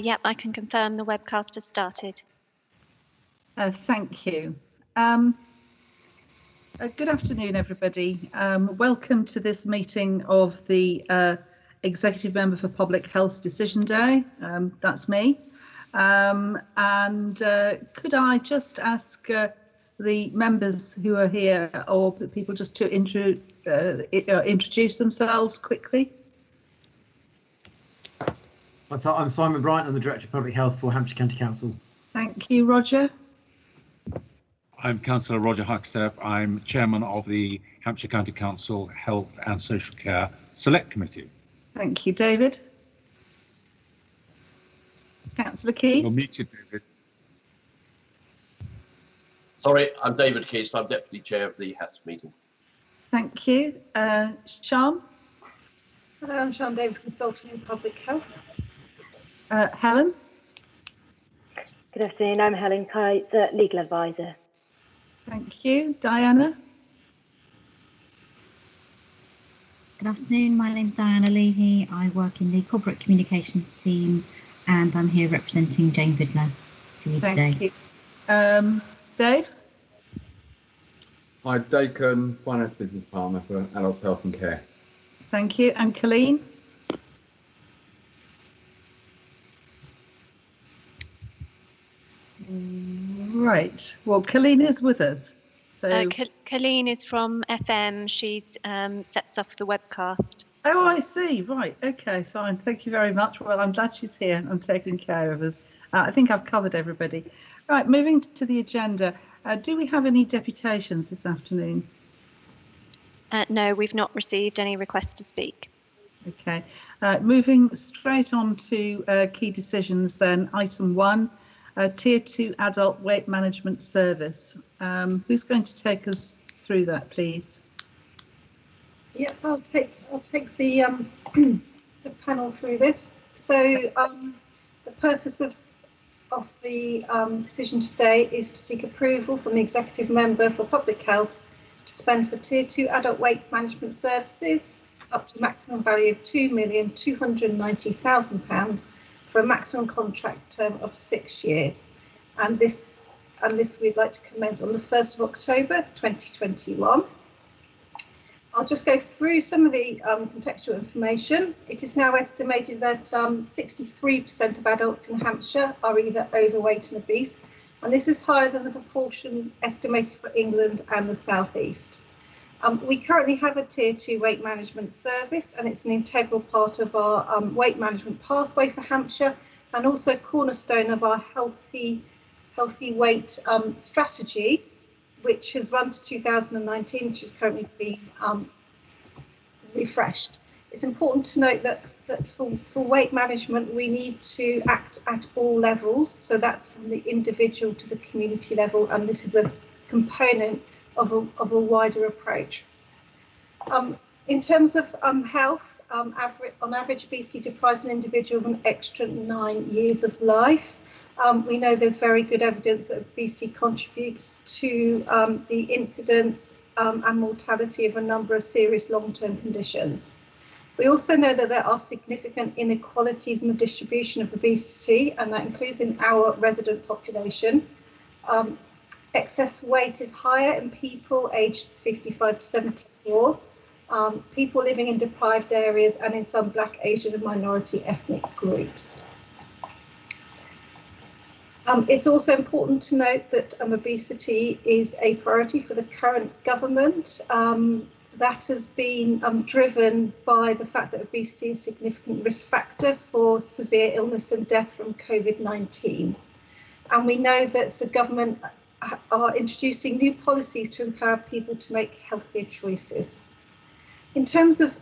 Yep, I can confirm the webcast has started. Thank you. Good afternoon, everybody. Welcome to this meeting of the Executive Member for Public Health Decision Day. That's me. Could I just ask the members who are here, or people, just to introduce themselves quickly? I'm Simon Bryant. I'm the Director of Public Health for Hampshire County Council. Thank you, Roger. I'm Councillor Roger Huckstep. I'm Chairman of the Hampshire County Council Health and Social Care Select Committee. Thank you, David. Councillor Keys. You're muted, David. Sorry, I'm David Keys. I'm Deputy Chair of the HES meeting. Thank you. Sian. Hello, I'm Sian Davis, Consultant in Public Health. Helen. Good afternoon, I'm Helen Kite, the Legal Advisor. Thank you. Diana. Good afternoon, my name's Diana Leahy. I work in the Corporate Communications team and I'm here representing Jane Goodlow for you today. Thank you. Dave. Hi, Dave Curtin, Finance Business Partner for Adults Health and Care. Thank you. And Colleen. Right. Well, Colleen is with us. So Colleen is from FM. She's sets off the webcast. Oh, I see. Right. Okay, fine. Thank you very much. Well, I'm glad she's here and taking care of us. I think I've covered everybody. Right. Moving to the agenda. Do we have any deputations this afternoon? No, we've not received any requests to speak. Okay. Moving straight on to key decisions then. Item 1. Tier 2 adult weight management service. Who's going to take us through that, please? Yeah, I'll take the the panel through this. So the purpose of the decision today is to seek approval from the Executive Member for Public Health to spend for Tier 2 adult weight management services up to a maximum value of £2,290,000 for a maximum contract term of 6 years, and this we'd like to commence on the 1st of October 2021. I'll just go through some of the contextual information. It is now estimated that 63% of adults in Hampshire are either overweight and obese, and this is higher than the proportion estimated for England and the South East. We currently have a Tier 2 weight management service, and it's an integral part of our weight management pathway for Hampshire, and also a cornerstone of our healthy weight strategy, which has run to 2019, which is currently being refreshed. It's important to note that for weight management, we need to act at all levels. So that's from the individual to the community level, and this is a component of a wider approach. In terms of health, on average, obesity deprives an individual of an extra 9 years of life. We know there's very good evidence that obesity contributes to the incidence and mortality of a number of serious long-term conditions. We also know that there are significant inequalities in the distribution of obesity, and that includes in our resident population. Excess weight is higher in people aged 55 to 74, people living in deprived areas, and in some Black, Asian and minority ethnic groups. It's also important to note that obesity is a priority for the current government. That has been driven by the fact that obesity is a significant risk factor for severe illness and death from COVID-19. And we know that the government are introducing new policies to empower people to make healthier choices. In terms of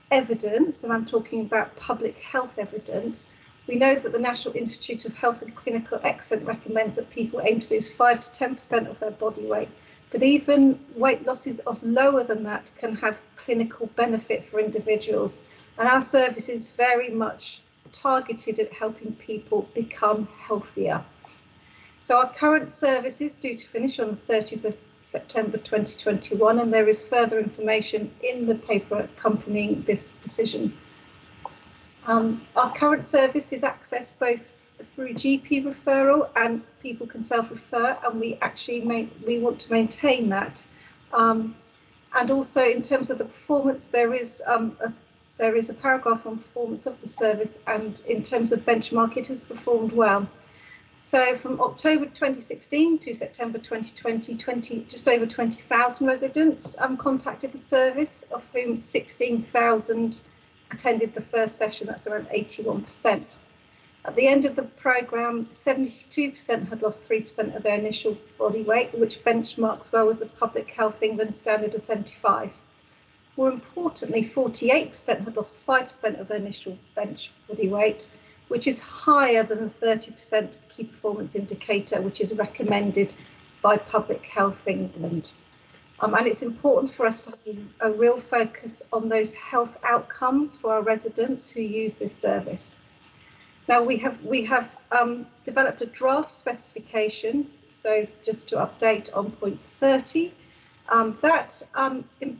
evidence, and I'm talking about public health evidence, we know that the National Institute of Health and Clinical Excellence recommends that people aim to lose 5 to 10% of their body weight. But even weight losses of lower than that can have clinical benefit for individuals. And our service is very much targeted at helping people become healthier. So our current service is due to finish on the 30th of September 2021, and there is further information in the paper accompanying this decision. Our current service is accessed both through GP referral, and people can self-refer, and we want to maintain that. And also in terms of the performance, there is a paragraph on performance of the service, and in terms of benchmark, it has performed well. So from October 2016 to September 2020, just over 20,000 residents contacted the service, of whom 16,000 attended the first session. That's around 81%. At the end of the programme, 72% had lost 3% of their initial body weight, which benchmarks well with the Public Health England standard of 75. More importantly, 48% had lost 5% of their initial bench body weight, which is higher than the 30% key performance indicator, which is recommended by Public Health England. And it's important for us to have a real focus on those health outcomes for our residents who use this service. Now we have developed a draft specification. So just to update on point 30,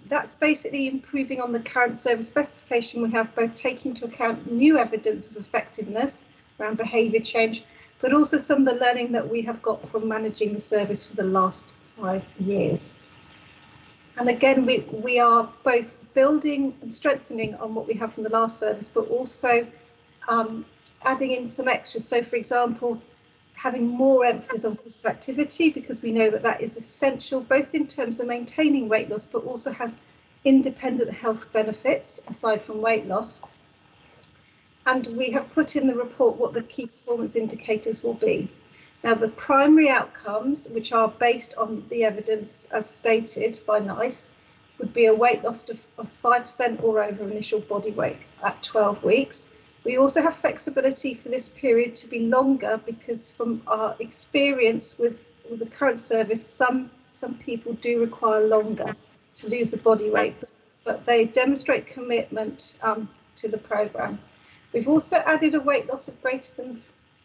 that's basically improving on the current service specification. We have both taking into account new evidence of effectiveness around behaviour change, but also some of the learning that we have got from managing the service for the last 5 years. And again, we are both building and strengthening on what we have from the last service, but also adding in some extras. So, for example, having more emphasis on physical activity, because we know that that is essential, both in terms of maintaining weight loss, but also has independent health benefits aside from weight loss. And we have put in the report what the key performance indicators will be. Now, the primary outcomes, which are based on the evidence as stated by NICE, would be a weight loss of 5% or over initial body weight at 12 weeks. We also have flexibility for this period to be longer, because from our experience with the current service, some people do require longer to lose the body weight, but they demonstrate commitment to the programme. We've also added a weight loss of greater than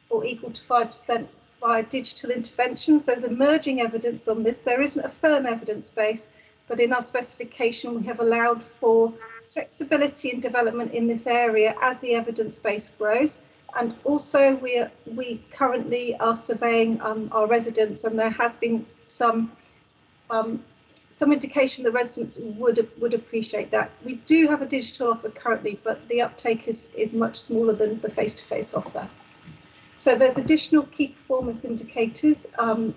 or equal to 5% via digital interventions. There's emerging evidence on this. There isn't a firm evidence base, but in our specification we have allowed for flexibility and development in this area as the evidence base grows. And also we currently are surveying our residents, and there has been some indication the residents would appreciate that. We do have a digital offer currently, but the uptake is much smaller than the face-to-face offer. So there's additional key performance indicators on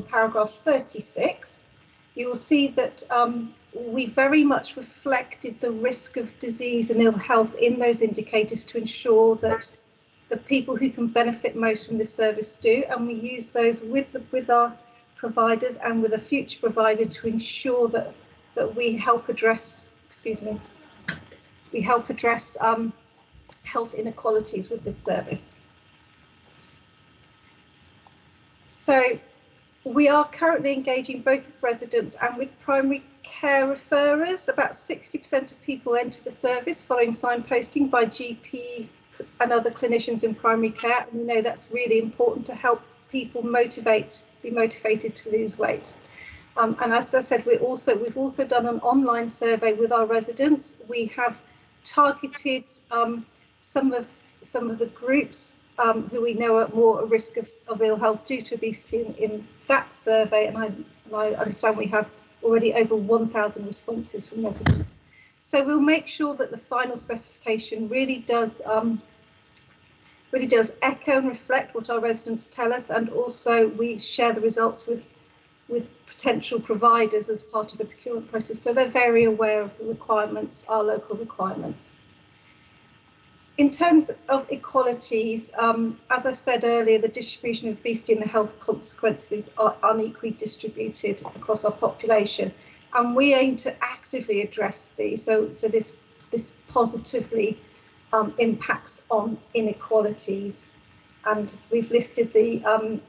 paragraph 36. You will see that we very much reflected the risk of disease and ill health in those indicators to ensure that the people who can benefit most from this service do, and we use those with our providers and with a future provider to ensure that we help address health inequalities with this service. So we are currently engaging both with residents and with primary care referrers. About 60% of people enter the service following signposting by GP and other clinicians in primary care. And we know that's really important to help people be motivated to lose weight. And as I said, we've also done an online survey with our residents. We have targeted some of the groups who we know are more at risk of ill health due to obesity in that survey, and I understand we have already over 1,000 responses from residents. So we'll make sure that the final specification really does echo and reflect what our residents tell us, and also we share the results with potential providers as part of the procurement process, so they're very aware of the requirements, our local requirements. In terms of equalities, as I've said earlier, the distribution of obesity and the health consequences are unequally distributed across our population, and we aim to actively address these. So this positively impacts on inequalities, and we've listed the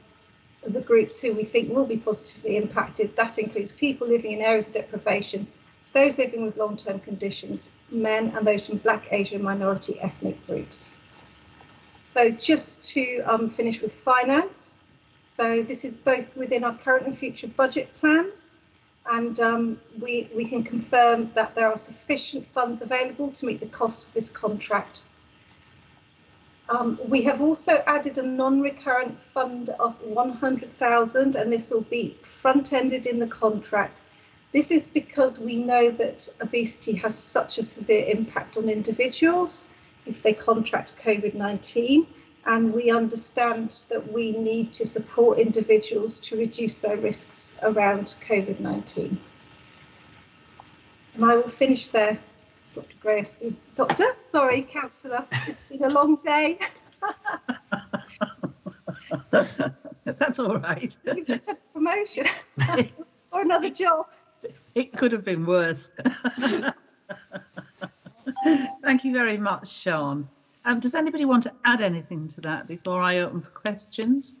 groups who we think will be positively impacted. That includes people living in areas of deprivation, those living with long-term conditions, men, and those from Black, Asian, minority ethnic groups. So just to finish with finance. So this is both within our current and future budget plans, and we can confirm that there are sufficient funds available to meet the cost of this contract. We have also added a non-recurrent fund of 100,000, and this will be front-ended in the contract. This is because we know that obesity has such a severe impact on individuals if they contract COVID-19, and we understand that we need to support individuals to reduce their risks around COVID-19. And I will finish there. Dr. Grayson. Councillor, it's been a long day. That's all right. You've just had a promotion or another job. It could have been worse. Thank you very much, Sean. Does anybody want to add anything to that before I open for questions?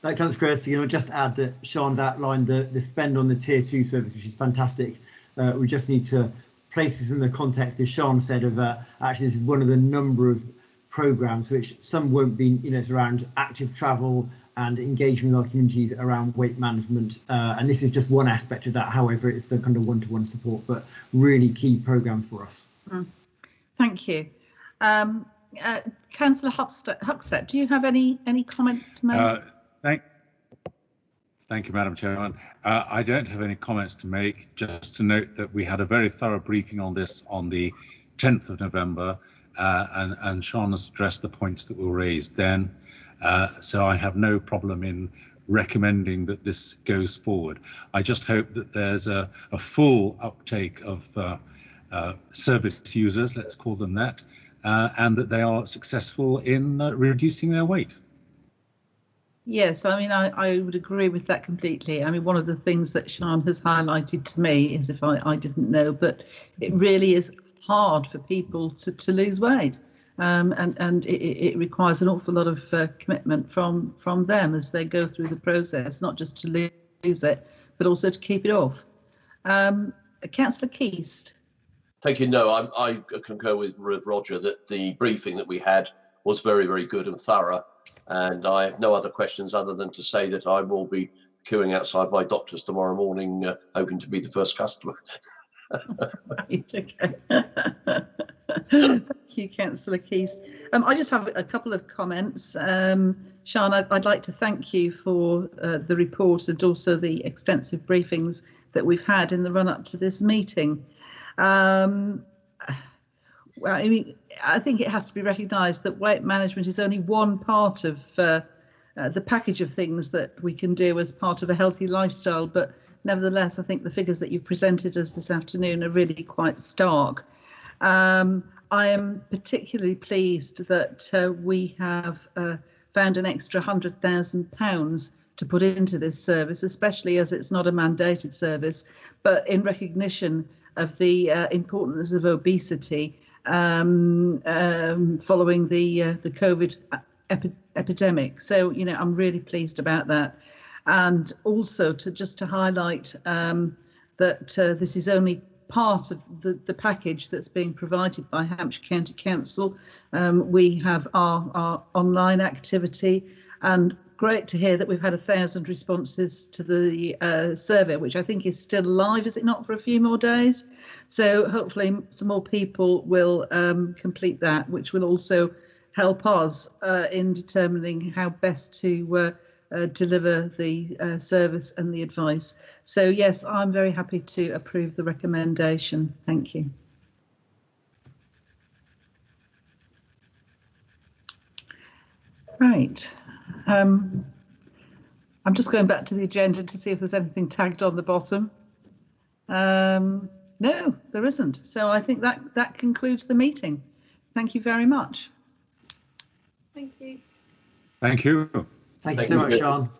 That comes great. Just add that Sean's outlined the spend on the tier 2 service, which is fantastic. We just need to place this in the context, as Sean said, of actually this is one of the number of programmes which some won't be, it's around active travel and engagement with our communities around weight management, and this is just one aspect of that. However, it's the kind of one-to-one support, but really key programme for us. Thank you. Councillor Huckstep, do you have any comments to make? Thank you, Madam Chairman. I don't have any comments to make, just to note that we had a very thorough briefing on this on the 10th of November, and Sean has addressed the points that were raised then. So I have no problem in recommending that this goes forward. I just hope that there's a full uptake of service users, let's call them that, and that they are successful in reducing their weight. Yes, I mean, I would agree with that completely. I mean, one of the things that Sean has highlighted to me is, if I didn't know, but it really is hard for people to lose weight. And it requires an awful lot of commitment from them as they go through the process, not just to lose it, but also to keep it off. Councillor Keast. Thank you. No, I concur with Roger that the briefing that we had was very, very good and thorough. And I have no other questions other than to say that I will be queuing outside my doctor's tomorrow morning, hoping to be the first customer. Right, okay. Thank you, Councillor Keys. I just have a couple of comments. Sean, I'd like to thank you for the report and also the extensive briefings that we've had in the run-up to this meeting. Well, I mean, I think it has to be recognised that weight management is only one part of the package of things that we can do as part of a healthy lifestyle. But nevertheless, I think the figures that you've presented us this afternoon are really quite stark. I am particularly pleased that we have found an extra £100,000 to put into this service, especially as it's not a mandated service, but in recognition of the importance of obesity following the COVID epidemic. So, I'm really pleased about that. And also to highlight that this is only part of the package that's being provided by Hampshire County Council. We have our online activity, and great to hear that we've had 1,000 responses to the survey, which I think is still live, is it not, for a few more days? So hopefully some more people will complete that, which will also help us in determining how best to deliver the service and the advice. So yes, I'm very happy to approve the recommendation. Thank you. Right. I'm just going back to the agenda to see if there's anything tagged on the bottom. No, there isn't. So I think that concludes the meeting. Thank you very much. Thank you. Thank you. Thank you so much, Sean.